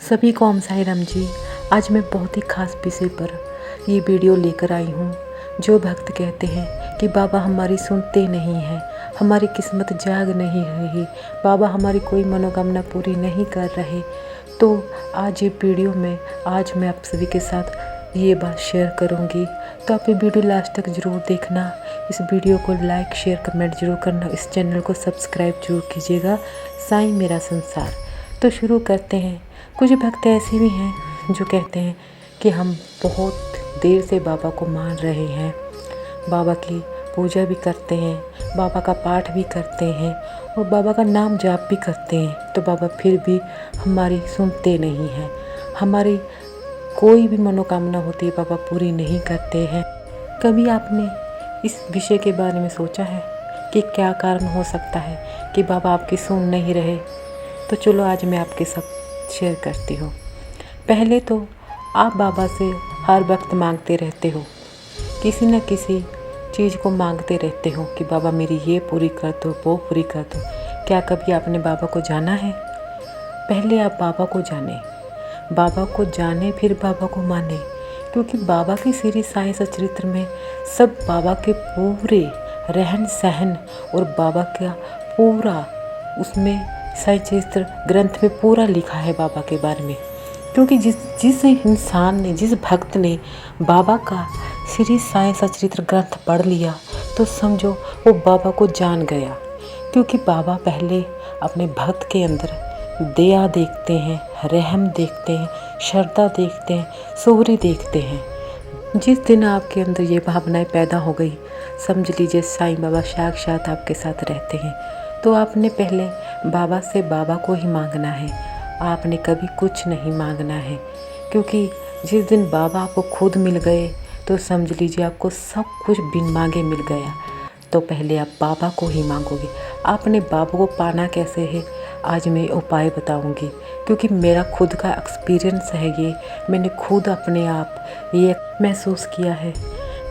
सभी को ओम साई राम जी। आज मैं बहुत ही खास विषय पर ये वीडियो लेकर आई हूँ। जो भक्त कहते हैं कि बाबा हमारी सुनते नहीं हैं, हमारी किस्मत जाग नहीं रही, बाबा हमारी कोई मनोकामना पूरी नहीं कर रहे, तो आज ये वीडियो में आज मैं आप सभी के साथ ये बात शेयर करूँगी। तो आप ये वीडियो लास्ट तक ज़रूर देखना। इस वीडियो को लाइक शेयर कमेंट जरूर करना। इस चैनल को सब्सक्राइब जरूर कीजिएगा। साईं मेरा संसार। तो शुरू करते हैं। कुछ भक्त ऐसे भी हैं जो कहते हैं कि हम बहुत देर से बाबा को मान रहे हैं, बाबा की पूजा भी करते हैं, बाबा का पाठ भी करते हैं और बाबा का नाम जाप भी करते हैं, तो बाबा फिर भी हमारी सुनते नहीं हैं। हमारी कोई भी मनोकामना होती है बाबा पूरी नहीं करते हैं। कभी आपने इस विषय के बारे में सोचा है कि क्या कारण हो सकता है कि बाबा आपकी सुन नहीं रहे? तो चलो आज मैं आपके साथ शेयर करती हूँ। पहले तो आप बाबा से हर वक्त मांगते रहते हो, किसी न किसी चीज़ को मांगते रहते हो कि बाबा मेरी ये पूरी कर दो, वो पूरी कर दो। क्या कभी आपने बाबा को जाना है? पहले आप बाबा को जाने फिर बाबा को माने, क्योंकि बाबा की श्री साईं सचरित्र में सब बाबा के पूरे रहन सहन और बाबा का पूरा उसमें साईं चरित्र ग्रंथ में पूरा लिखा है बाबा के बारे में। क्योंकि जिस इंसान ने, जिस भक्त ने बाबा का श्री साईं सचरित्र ग्रंथ पढ़ लिया तो समझो वो बाबा को जान गया। क्योंकि बाबा पहले अपने भक्त के अंदर दया देखते हैं, रहम देखते हैं, श्रद्धा देखते हैं, सूर्य देखते हैं। जिस दिन आपके अंदर ये भावनाएं पैदा हो गई, समझ लीजिए साईं बाबा साक्षात आपके साथ रहते हैं। तो आपने पहले बाबा से बाबा को ही मांगना है, आपने कभी कुछ नहीं मांगना है। क्योंकि जिस दिन बाबा आपको खुद मिल गए तो समझ लीजिए आपको सब कुछ बिन मांगे मिल गया। तो पहले आप बाबा को ही मांगोगे। आपने बाबा को पाना कैसे है, आज मैं उपाय बताऊंगी। क्योंकि मेरा खुद का एक्सपीरियंस है ये, मैंने खुद अपने आप ये महसूस किया है।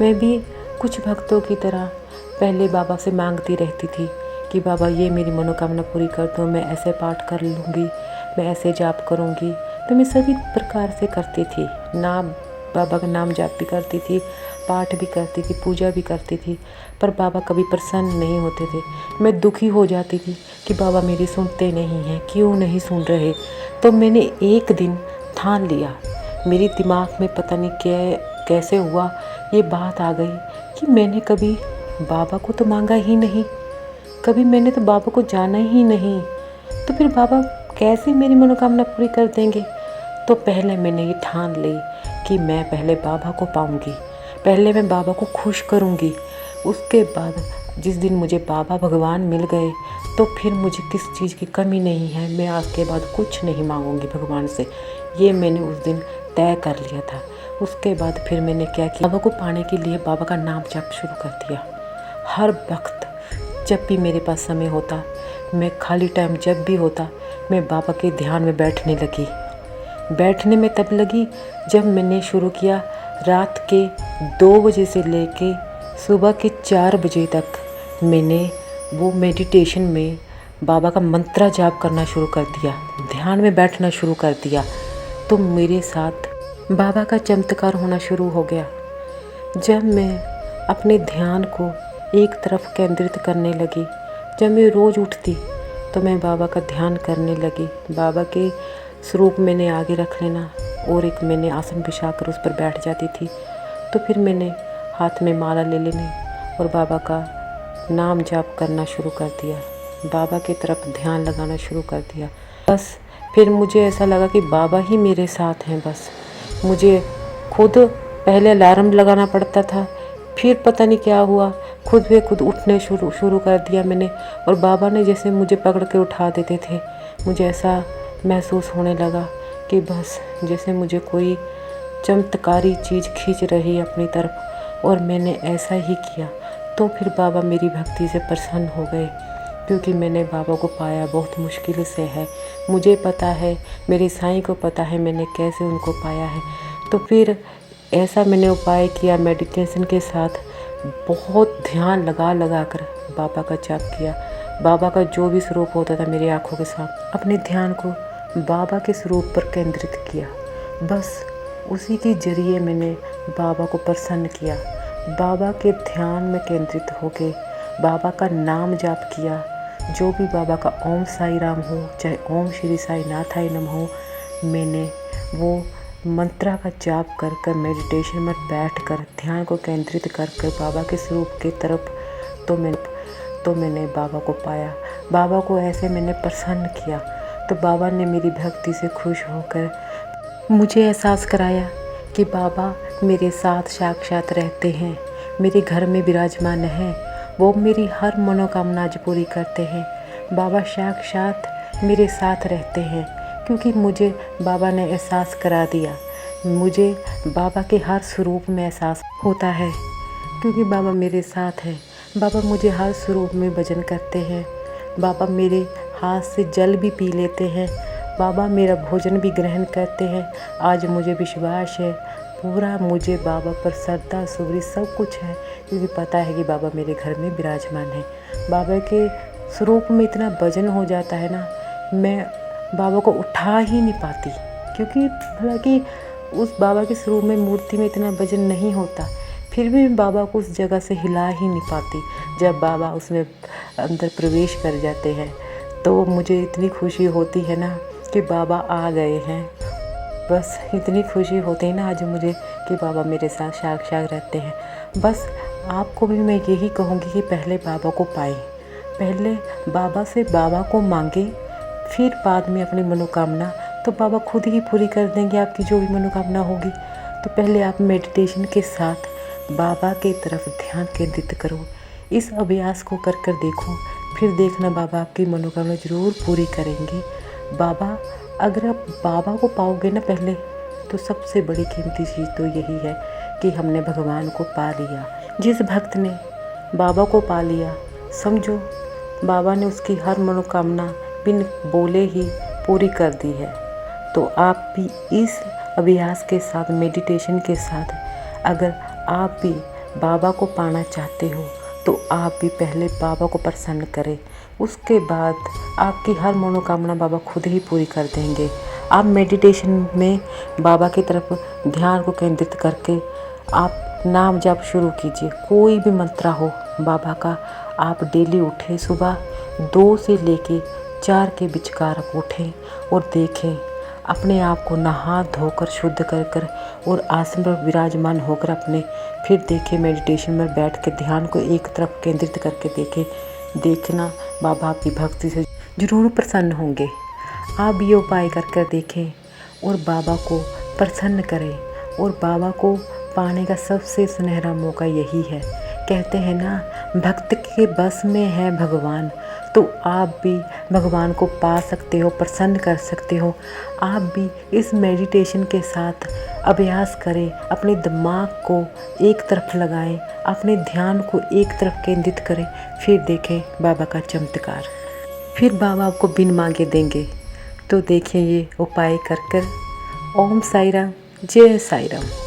मैं भी कुछ भक्तों की तरह पहले बाबा से मांगती रहती थी कि बाबा ये मेरी मनोकामना पूरी कर दो, मैं ऐसे पाठ कर लूँगी, मैं ऐसे जाप करूँगी। तो मैं सभी प्रकार से करती थी, नाम बाबा का नाम जाप भी करती थी, पाठ भी करती थी, पूजा भी करती थी, पर बाबा कभी प्रसन्न नहीं होते थे। मैं दुखी हो जाती थी कि बाबा मेरी सुनते नहीं हैं, क्यों नहीं सुन रहे। तो मैंने एक दिन ठान लिया, मेरे दिमाग में पता नहीं कैसे हुआ ये बात आ गई कि मैंने कभी बाबा को तो मांगा ही नहीं, कभी मैंने तो बाबा को जाना ही नहीं, तो फिर बाबा कैसे मेरी मनोकामना पूरी कर देंगे। तो पहले मैंने ये ठान ली कि मैं पहले बाबा को पाऊंगी, पहले मैं बाबा को खुश करूंगी। उसके बाद जिस दिन मुझे बाबा भगवान मिल गए तो फिर मुझे किस चीज़ की कमी नहीं है, मैं आज के बाद कुछ नहीं मांगूंगी भगवान से। ये मैंने उस दिन तय कर लिया था। उसके बाद फिर मैंने क्या किया, बाबा को पाने के लिए बाबा का नाम जप शुरू कर दिया। हर वक्त जब भी मेरे पास समय होता, मैं खाली टाइम जब भी होता, मैं बाबा के ध्यान में बैठने लगी। बैठने में तब लगी जब मैंने शुरू किया, रात के 2 बजे से लेके सुबह के 4 बजे तक मैंने वो मेडिटेशन में बाबा का मंत्र जाप करना शुरू कर दिया, ध्यान में बैठना शुरू कर दिया। तो मेरे साथ बाबा का चमत्कार होना शुरू हो गया। जब मैं अपने ध्यान को एक तरफ केंद्रित करने लगी, जब मैं रोज़ उठती तो मैं बाबा का ध्यान करने लगी। बाबा के स्वरूप मैंने आगे रख लेना और एक मैंने आसन बिछा कर उस पर बैठ जाती थी। तो फिर मैंने हाथ में माला ले लेनी और बाबा का नाम जाप करना शुरू कर दिया, बाबा की तरफ ध्यान लगाना शुरू कर दिया। बस फिर मुझे ऐसा लगा कि बाबा ही मेरे साथ हैं। बस मुझे खुद पहले अलार्म लगाना पड़ता था, फिर पता नहीं क्या हुआ, खुद ब खुद उठने शुरू कर दिया मैंने, और बाबा ने जैसे मुझे पकड़ के उठा देते थे। मुझे ऐसा महसूस होने लगा कि बस जैसे मुझे कोई चमत्कारी चीज़ खींच रही है अपनी तरफ, और मैंने ऐसा ही किया। तो फिर बाबा मेरी भक्ति से प्रसन्न हो गए, क्योंकि मैंने बाबा को पाया बहुत मुश्किल से है। मुझे पता है, मेरे साईं को पता है मैंने कैसे उनको पाया है। तो फिर ऐसा मैंने उपाय किया, मेडिटेशन के साथ बहुत ध्यान लगा कर बाबा का जाप किया। बाबा का जो भी स्वरूप होता था मेरी आंखों के सामने, अपने ध्यान को बाबा के स्वरूप पर केंद्रित किया। बस उसी के जरिए मैंने बाबा को प्रसन्न किया। बाबा के ध्यान में केंद्रित होके बाबा का नाम जाप किया। जो भी बाबा का ओम साई राम हो, चाहे ओम श्री साई नाथाय नमः हो, मैंने वो मंत्रा का जाप कर कर मेडिटेशन में बैठकर ध्यान को केंद्रित कर कर बाबा के स्वरूप की तरफ तो मैंने बाबा को पाया। बाबा को ऐसे मैंने प्रसन्न किया तो बाबा ने मेरी भक्ति से खुश होकर मुझे एहसास कराया कि बाबा मेरे साथ साक्षात रहते हैं, मेरे घर में विराजमान हैं, वो मेरी हर मनोकामना आज पूरी करते हैं। बाबा साक्षात मेरे साथ रहते हैं क्योंकि मुझे बाबा ने एहसास करा दिया। मुझे बाबा के हर स्वरूप में एहसास होता है क्योंकि बाबा मेरे साथ हैं। बाबा मुझे हर स्वरूप में भजन करते हैं। बाबा मेरे हाथ से जल भी पी लेते हैं। बाबा मेरा भोजन भी ग्रहण करते हैं। आज मुझे विश्वास है पूरा, मुझे बाबा पर श्रद्धा सुबरी सब कुछ है क्योंकि पता है कि बाबा मेरे घर में विराजमान है। बाबा के स्वरूप में इतना भजन हो जाता है ना, मैं बाबा को उठा ही नहीं पाती क्योंकि हालांकि उस बाबा के स्वरूप में मूर्ति में इतना भजन नहीं होता, फिर भी बाबा को उस जगह से हिला ही नहीं पाती। जब बाबा उसमें अंदर प्रवेश कर जाते हैं तो मुझे इतनी खुशी होती है ना कि बाबा आ गए हैं। बस इतनी खुशी होती है ना आज मुझे कि बाबा मेरे साथ साक्षात रहते हैं। बस आपको भी मैं यही कहूँगी कि पहले बाबा को पाएं, पहले बाबा से बाबा को मांगें, फिर बाद में अपनी मनोकामना तो बाबा खुद ही पूरी कर देंगे आपकी जो भी मनोकामना होगी। तो पहले आप मेडिटेशन के साथ बाबा की तरफ ध्यान केंद्रित करो। इस अभ्यास को कर कर देखो, फिर देखना बाबा आपकी मनोकामना ज़रूर पूरी करेंगे। बाबा अगर आप बाबा को पाओगे ना पहले, तो सबसे बड़ी कीमती चीज़ तो यही है कि हमने भगवान को पा लिया। जिस भक्त ने बाबा को पा लिया, समझो बाबा ने उसकी हर मनोकामना बिन बोले ही पूरी कर दी है। तो आप भी इस अभ्यास के साथ, मेडिटेशन के साथ, अगर आप भी बाबा को पाना चाहते हो तो आप भी पहले बाबा को प्रसन्न करें, उसके बाद आपकी हर मनोकामना बाबा खुद ही पूरी कर देंगे। आप मेडिटेशन में बाबा की तरफ ध्यान को केंद्रित करके आप नाम जाप शुरू कीजिए। कोई भी मंत्रा हो बाबा का, आप डेली उठें, सुबह 2 से लेके 4 के विचकार आप उठें और देखें अपने आप को नहा धोकर शुद्ध कर कर और आसन पर विराजमान होकर अपने फिर देखें मेडिटेशन में बैठ के ध्यान को एक तरफ केंद्रित करके देखना बाबा आपकी भक्ति से ज़रूर प्रसन्न होंगे। आप ये उपाय कर कर देखें और बाबा को प्रसन्न करें। और बाबा को पाने का सबसे सुनहरा मौका यही है। कहते हैं ना, भक्त के बस में है भगवान। तो आप भी भगवान को पा सकते हो, प्रसन्न कर सकते हो। आप भी इस मेडिटेशन के साथ अभ्यास करें, अपने दिमाग को एक तरफ लगाएं, अपने ध्यान को एक तरफ केंद्रित करें, फिर देखें बाबा का चमत्कार। फिर बाबा आपको बिन मांगे देंगे। तो देखिए ये उपाय कर कर। ओम साई राम, जय साई राम।